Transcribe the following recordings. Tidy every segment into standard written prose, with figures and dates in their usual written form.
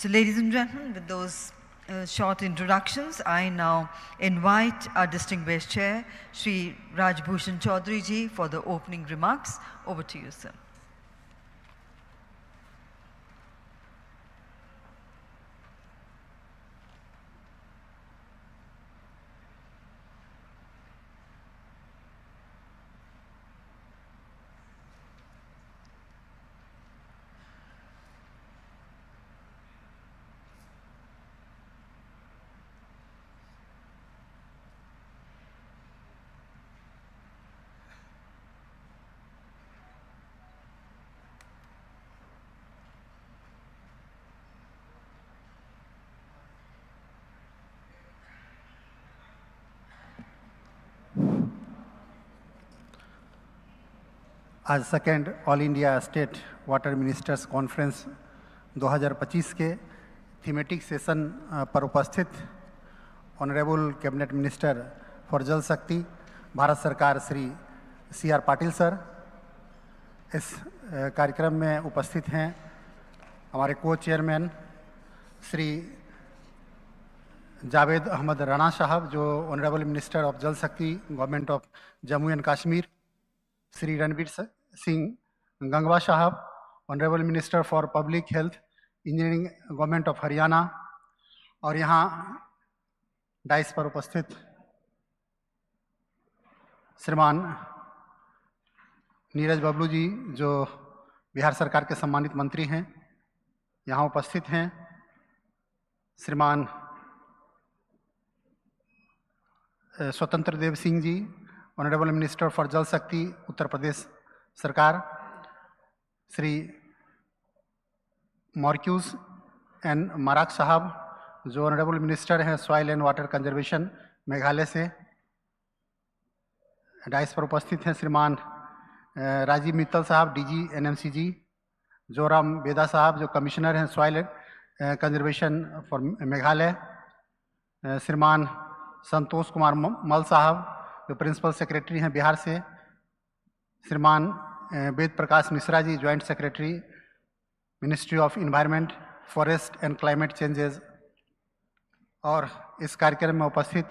So ladies and gentlemen, with those short introductions, I now invite our distinguished chair, Shri Rajbhushan Chaudhary ji, for the opening remarks. Over to you, sir. आज second all India state water ministers conference 2025 के thematic session पर उपस्थित honourable cabinet minister for जल शक्ति भारत सरकार Shri CR Patil sir, इस कार्यक्रम में उपस्थित हैं हमारे को चेयरमैन श्री जावेद अहमद राणा साहब, जो honourable minister of Jal Shakti government of Jammu and Kashmir, Shri Ranvir Singh Gangwa साहब, honourable minister for public health engineering government of Haryana, और यहाँ डाइस पर उपस्थित श्रीमान नीरज बबलू जी, जो बिहार सरकार के सम्मानित मंत्री हैं। यहाँ उपस्थित हैं श्रीमान स्वतंत्र Dev Singh ji, honourable minister for जल शक्ति उत्तर प्रदेश सरकार, श्री मॉर्क्यूज एंड माराक साहब, जो ऑनरेबल मिनिस्टर हैं soil and water conservation Meghalaya से। डाइस पर उपस्थित हैं श्रीमान राजीव मित्तल साहब, DG NMCG, जोराम बेदा साहब, जो कमिश्नर हैं सॉइल कंजर्वेशन फॉर मेघालय, श्रीमान संतोष कुमार मल साहब, जो प्रिंसिपल सेक्रेटरी हैं बिहार से, श्रीमान Ved Prakash Mishra ji, joint secretary ministry of environment, forest and climate changes, और इस कार्यक्रम में उपस्थित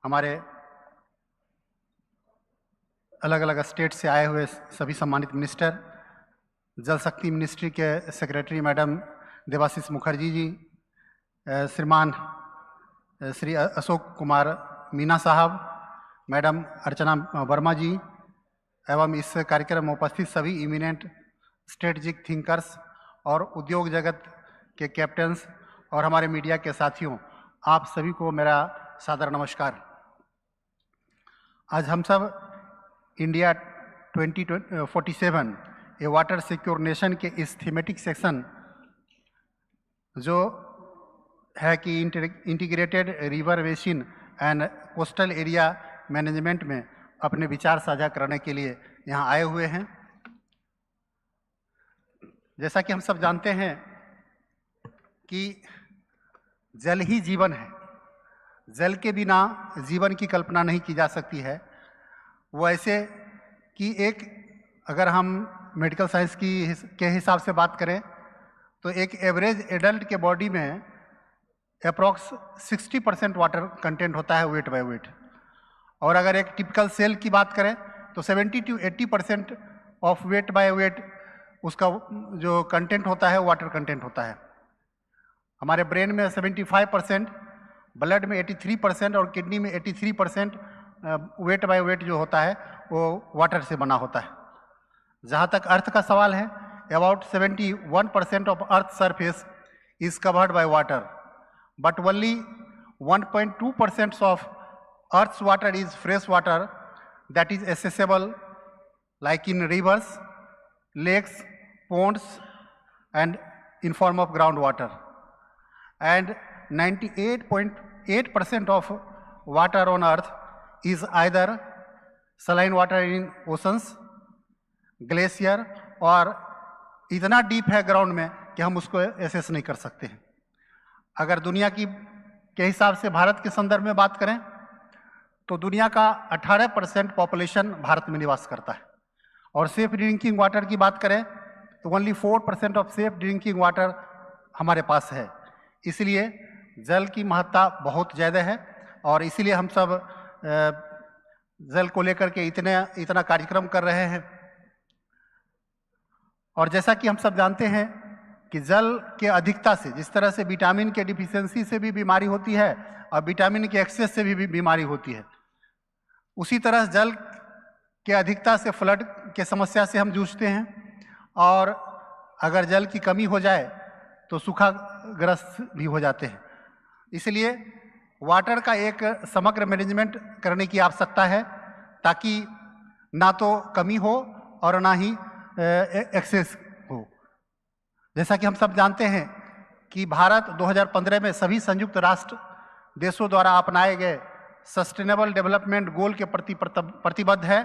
हमारे अलग अलग स्टेट से आए हुए सभी सम्मानित मिनिस्टर, जल शक्ति मिनिस्ट्री के सेक्रेटरी मैडम देवाशीष मुखर्जी जी, श्रीमान श्री अशोक कुमार मीना साहब, मैडम अर्चना वर्मा जी, एवं इस कार्यक्रम में उपस्थित सभी इमिनेंट स्ट्रेटेजिक थिंकर्स और उद्योग जगत के कैप्टन्स और हमारे मीडिया के साथियों, आप सभी को मेरा सादर नमस्कार। आज हम सब इंडिया 2047 ए वाटर सिक्योर नेशन के इस थीमेटिक सेक्शन, जो है कि integrated river basin and coastal area management में अपने विचार साझा करने के लिए यहाँ आए हुए हैं। जैसा कि हम सब जानते हैं कि जल ही जीवन है, जल के बिना जीवन की कल्पना नहीं की जा सकती है। वो ऐसे कि अगर हम मेडिकल साइंस के हिसाब से बात करें तो एक एवरेज एडल्ट के बॉडी में अप्रॉक्स 60% वाटर कंटेंट होता है वेट बाय वेट, और अगर एक टिपिकल सेल की बात करें तो 70 to 80% of weight by weight उसका जो कंटेंट होता है वाटर कंटेंट होता है। हमारे ब्रेन में 75%, ब्लड में 83% और किडनी में 83% वेट बाय वेट जो होता है वो वाटर से बना होता है। जहाँ तक अर्थ का सवाल है, about 71% of earth surface is covered by water, but only 1.2% of Earth's water is fresh water that is accessible like in rivers, lakes, ponds and in form of groundwater. And 98.8% of water on Earth is either saline water in oceans, glacier, और इतना deep है ground में कि हम उसको assess नहीं कर सकते हैं। अगर दुनिया के हिसाब से भारत के संदर्भ में बात करें तो दुनिया का 18% पॉपुलेशन भारत में निवास करता है, और सेफ ड्रिंकिंग वाटर की बात करें तो only 4% of safe drinking water हमारे पास है। इसलिए जल की महत्ता बहुत ज़्यादा है और इसीलिए हम सब जल को लेकर के इतना कार्यक्रम कर रहे हैं। और जैसा कि हम सब जानते हैं कि जल के अधिकता से, जिस तरह से विटामिन के डिफिशियंसी से भी बीमारी होती है और विटामिन के एक्सेस से भी बीमारी होती है, उसी तरह जल के अधिकता से फ्लड के समस्या से हम जूझते हैं। और अगर जल की कमी हो जाए तो सूखाग्रस्त भी हो जाते हैं। इसलिए वाटर का एक समग्र मैनेजमेंट करने की आवश्यकता है, ताकि ना तो कमी हो और ना ही एक्सेस हो। जैसा कि हम सब जानते हैं कि भारत 2015 में सभी संयुक्त राष्ट्र देशों द्वारा अपनाए गए सस्टेनेबल डेवलपमेंट गोल के प्रति प्रतिबद्ध है।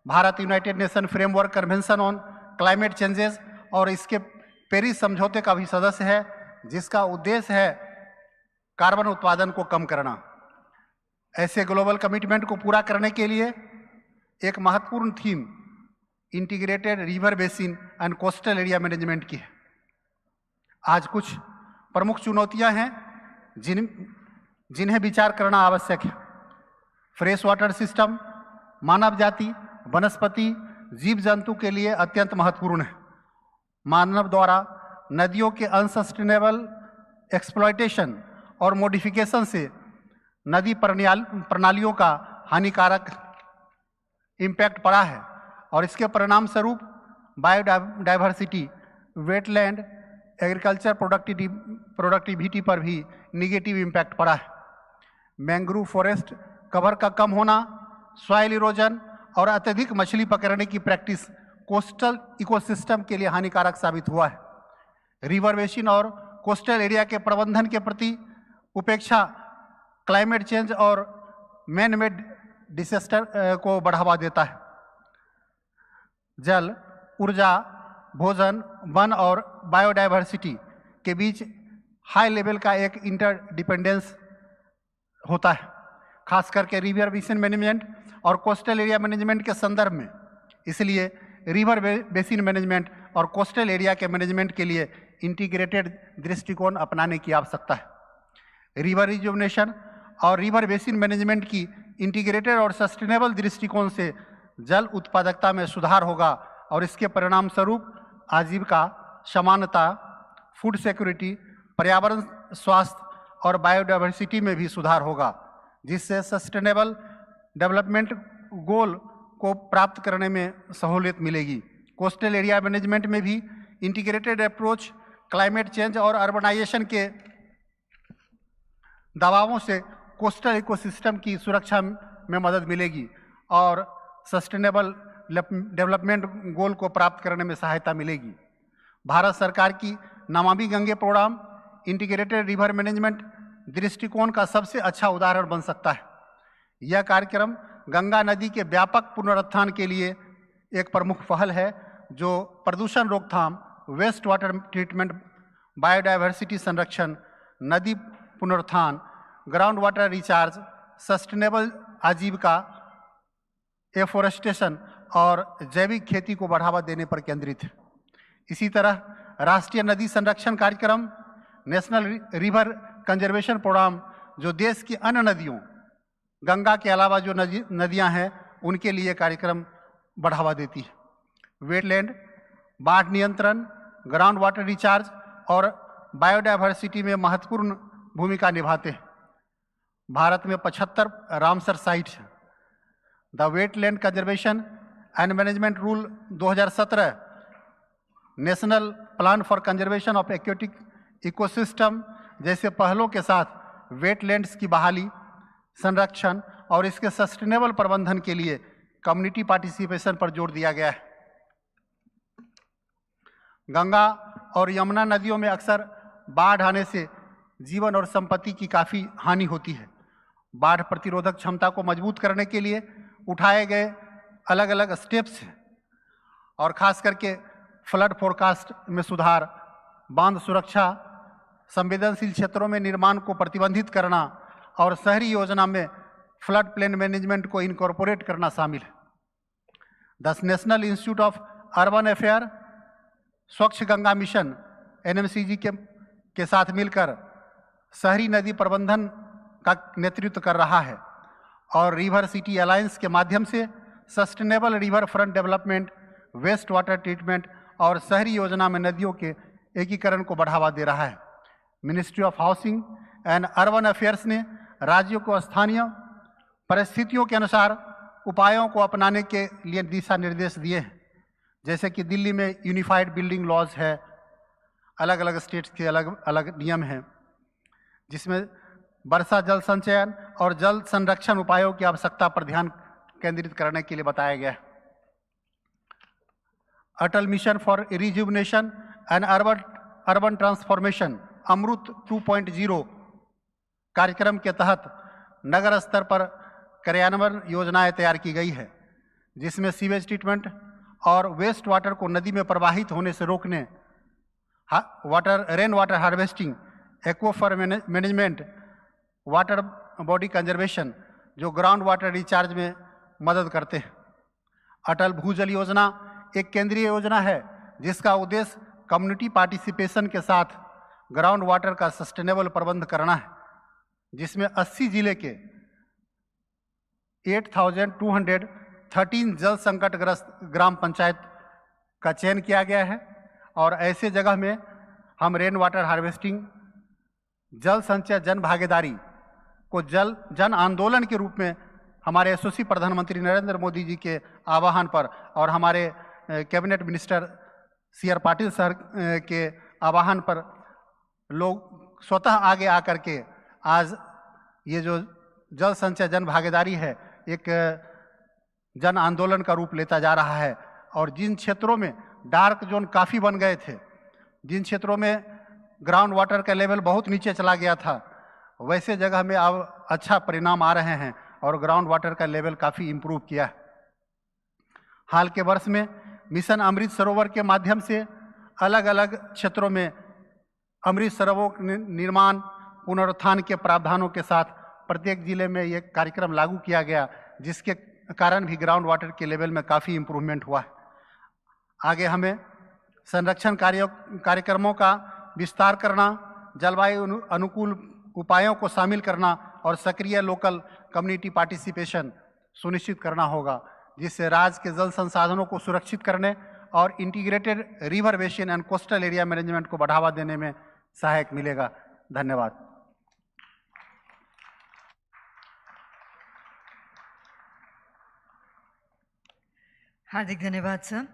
Bharat United nation framework convention on climate changes और इसके पेरिस समझौते का भी सदस्य है, जिसका उद्देश्य है कार्बन उत्पादन को कम करना। ऐसे ग्लोबल कमिटमेंट को पूरा करने के लिए एक महत्वपूर्ण theme integrated river basin and coastal area management की है। आज कुछ प्रमुख चुनौतियां हैं जिन्हें विचार करना आवश्यक है। फ्रेश वाटर सिस्टम मानव जाति, वनस्पति, जीव जंतु के लिए अत्यंत महत्वपूर्ण है। मानव द्वारा नदियों के अनसस्टेनेबल एक्सप्लॉयटेशन और मॉडिफिकेशन से नदी प्रणालियों का हानिकारक इम्पैक्ट पड़ा है और इसके परिणाम स्वरूप बायोडाइवर्सिटी, वेटलैंड, एग्रीकल्चर प्रोडक्टिविटी पर भी निगेटिव इम्पैक्ट पड़ा है। मैंग्रोव फॉरेस्ट कवर का कम होना, सॉइल इरोजन और अत्यधिक मछली पकड़ने की प्रैक्टिस कोस्टल इकोसिस्टम के लिए हानिकारक साबित हुआ है। रिवर बेसिन और कोस्टल एरिया के प्रबंधन के प्रति उपेक्षा क्लाइमेट चेंज और मैन मेड डिजास्टर को बढ़ावा देता है। जल, ऊर्जा, भोजन, वन और बायोडाइवर्सिटी के बीच हाई लेवल का एक इंटरडिपेंडेंस होता है, खास करके रिवर बेसिन मैनेजमेंट और कोस्टल एरिया मैनेजमेंट के संदर्भ में। इसलिए रिवर बेसिन मैनेजमेंट और कोस्टल एरिया के मैनेजमेंट के लिए इंटीग्रेटेड दृष्टिकोण अपनाने की आवश्यकता है। रिवर रिजुवनेशन और रिवर बेसिन मैनेजमेंट की इंटीग्रेटेड और सस्टेनेबल दृष्टिकोण से जल उत्पादकता में सुधार होगा और इसके परिणाम स्वरूप आजीविका, समानता, फूड सिक्योरिटी, पर्यावरण स्वास्थ्य और बायोडाइवर्सिटी में भी सुधार होगा, जिससे सस्टेनेबल डेवलपमेंट गोल को प्राप्त करने में सहूलियत मिलेगी। कोस्टल एरिया मैनेजमेंट में भी इंटीग्रेटेड अप्रोच क्लाइमेट चेंज और अर्बनाइजेशन के दबावों से कोस्टल इकोसिस्टम की सुरक्षा में मदद मिलेगी और सस्टेनेबल डेवलपमेंट गोल को प्राप्त करने में सहायता मिलेगी। भारत सरकार की Namami Gange programme integrated river management दृष्टिकोण का सबसे अच्छा उदाहरण बन सकता है। यह कार्यक्रम गंगा नदी के व्यापक पुनरुत्थान के लिए एक प्रमुख पहल है, जो प्रदूषण रोकथाम, वेस्ट वाटर ट्रीटमेंट, बायोडाइवर्सिटी संरक्षण, नदी पुनरुत्थान, ग्राउंड वाटर रिचार्ज, सस्टेनेबल आजीविका, एफोरेस्टेशन और जैविक खेती को बढ़ावा देने पर केंद्रित है। इसी तरह राष्ट्रीय नदी संरक्षण कार्यक्रम, नेशनल रिवर कंजर्वेशन प्रोग्राम, जो देश की अन्य नदियों, गंगा के अलावा जो नदियां हैं, उनके लिए कार्यक्रम बढ़ावा देती है। वेटलैंड, बाढ़ नियंत्रण, ग्राउंड वाटर रिचार्ज और बायोडाइवर्सिटी में महत्वपूर्ण भूमिका निभाते हैं। भारत में 75 रामसर साइट्स हैं। The wetland conservation and management rule 2017, national plan for conservation of aquatic ecosystem जैसे पहलों के साथ वेटलैंड्स की बहाली, संरक्षण और इसके सस्टेनेबल प्रबंधन के लिए कम्युनिटी पार्टिसिपेशन पर जोर दिया गया है। गंगा और यमुना नदियों में अक्सर बाढ़ आने से जीवन और संपत्ति की काफ़ी हानि होती है। बाढ़ प्रतिरोधक क्षमता को मजबूत करने के लिए उठाए गए अलग अलग स्टेप्स हैं और खास करके फ्लड फोरकास्ट में सुधार, बांध सुरक्षा, संवेदनशील क्षेत्रों में निर्माण को प्रतिबंधित करना और शहरी योजना में फ्लड प्लेन मैनेजमेंट को इनकॉर्पोरेट करना शामिल है। The national institute of urban affair, स्वच्छ गंगा मिशन NMCG के के साथ मिलकर शहरी नदी प्रबंधन का नेतृत्व कर रहा है और रिवर सिटी अलायंस के माध्यम से sustainable river front development, waste water treatment और शहरी योजना में नदियों के एकीकरण को बढ़ावा दे रहा है। Ministry of housing and urban affairs ने राज्यों को स्थानीय परिस्थितियों के अनुसार उपायों को अपनाने के लिए दिशा निर्देश दिए हैं। जैसे कि दिल्ली में यूनिफाइड बिल्डिंग लॉज है, अलग अलग स्टेट्स के अलग अलग नियम हैं, जिसमें वर्षा जल संचयन और जल संरक्षण उपायों की आवश्यकता पर ध्यान केंद्रित करने के लिए बताया गया है। Atal mission for rejuvenation and urban transformation Amrit 2.0 कार्यक्रम के तहत नगर स्तर पर कार्यान्वयन योजनाएं तैयार की गई है, जिसमें सीवेज ट्रीटमेंट और वेस्ट वाटर को नदी में प्रवाहित होने से रोकने, rain water harvesting, aquifer management, water body conservation जो ग्राउंड वाटर रिचार्ज में मदद करते हैं। अटल भूजल योजना एक केंद्रीय योजना है जिसका उद्देश्य कम्युनिटी पार्टिसिपेशन के साथ ग्राउंड वाटर का सस्टेनेबल प्रबंध करना है, जिसमें 80 जिले के 8,213 जल संकटग्रस्त ग्राम पंचायत का चयन किया गया है और ऐसे जगह में हम रेन वाटर हार्वेस्टिंग, जल संचय, जन भागीदारी को जन आंदोलन के रूप में हमारे यशस्वी प्रधानमंत्री नरेंद्र मोदी जी के आह्वान पर और हमारे cabinet minister CR Patil sir के आह्वान पर लोग स्वतः आगे आकर के आज ये जो जल संचय जन भागीदारी है एक जन आंदोलन का रूप लेता जा रहा है। और जिन क्षेत्रों में डार्क जोन काफ़ी बन गए थे, जिन क्षेत्रों में ग्राउंड वाटर का लेवल बहुत नीचे चला गया था, वैसे जगह में अब अच्छा परिणाम आ रहे हैं और ग्राउंड वाटर का लेवल काफ़ी इम्प्रूव किया है। हाल के वर्ष में मिशन अमृत सरोवर के माध्यम से अलग अलग क्षेत्रों में अमृत सरोवर निर्माण पुनरुत्थान के प्रावधानों के साथ प्रत्येक जिले में ये कार्यक्रम लागू किया गया, जिसके कारण भी ग्राउंड वाटर के लेवल में काफ़ी इम्प्रूवमेंट हुआ है। आगे हमें संरक्षण कार्यक्रमों का विस्तार करना, जलवायु अनुकूल उपायों को शामिल करना और सक्रिय लोकल कम्युनिटी पार्टिसिपेशन सुनिश्चित करना होगा, जिससे राज्य के जल संसाधनों को सुरक्षित करने और integrated river basin and coastal area management को बढ़ावा देने में सहायक मिलेगा। धन्यवाद। हार्दिक धन्यवाद सर।